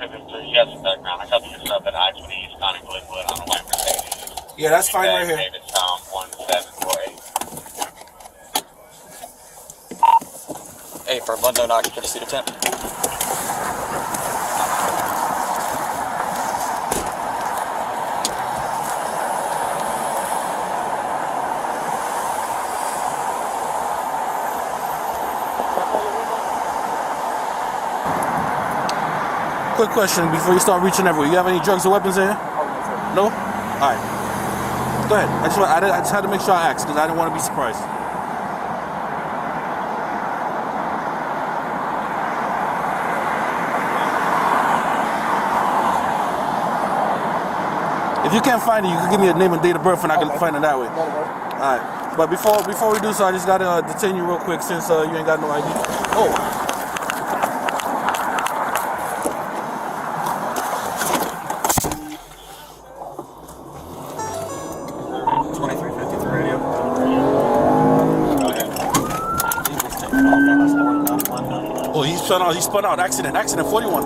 Yes, background. I cover yourself at I-20 East Connie Glenwood on a white Mercedes. Yeah, that's fine right here. David Tom 1748. Hey, for unknown occupant, suit attempt. Quick question before you start reaching everywhere. You have any drugs or weapons in here? No? Alright. Go ahead. I just had to make sure I asked because I didn't want to be surprised. If you can't find it, you can give me a name and date of birth and I can find it that way. Alright. But before we do so, I just gotta detain you real quick since you ain't got no ID. Oh. 2353 radio. Oh, he spun out. Accident 41.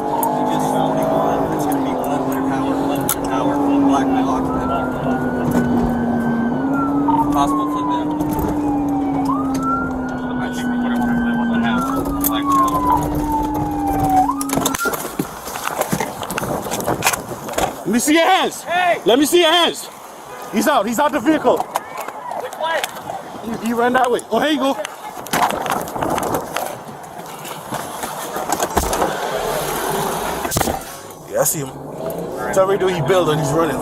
It's gonna be Glenwood Power, Black Hawk. Possible flip in. I think we would have what the house. Let me see your hands. Hey! Let me see your hands. He's out the vehicle. Which way? He ran that way. Oh, here you go. Yeah, I see him. Tell me he bailed and he's running.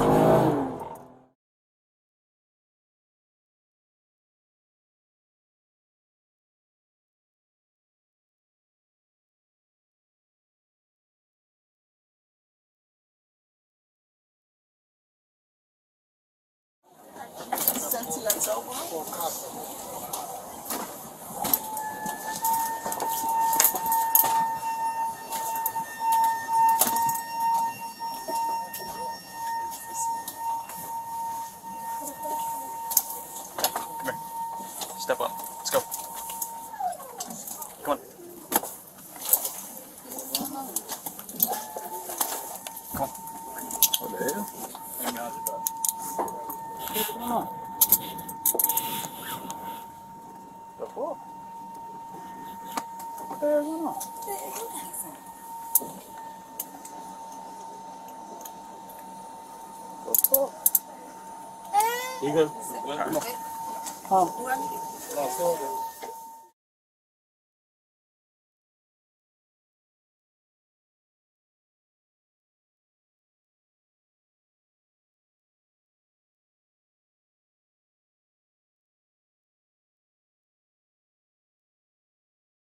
Step up. Let's go. Come on. Come on. What the hell? What's going on? The fuck? What the hell is going on? The fuck? You good? Huh?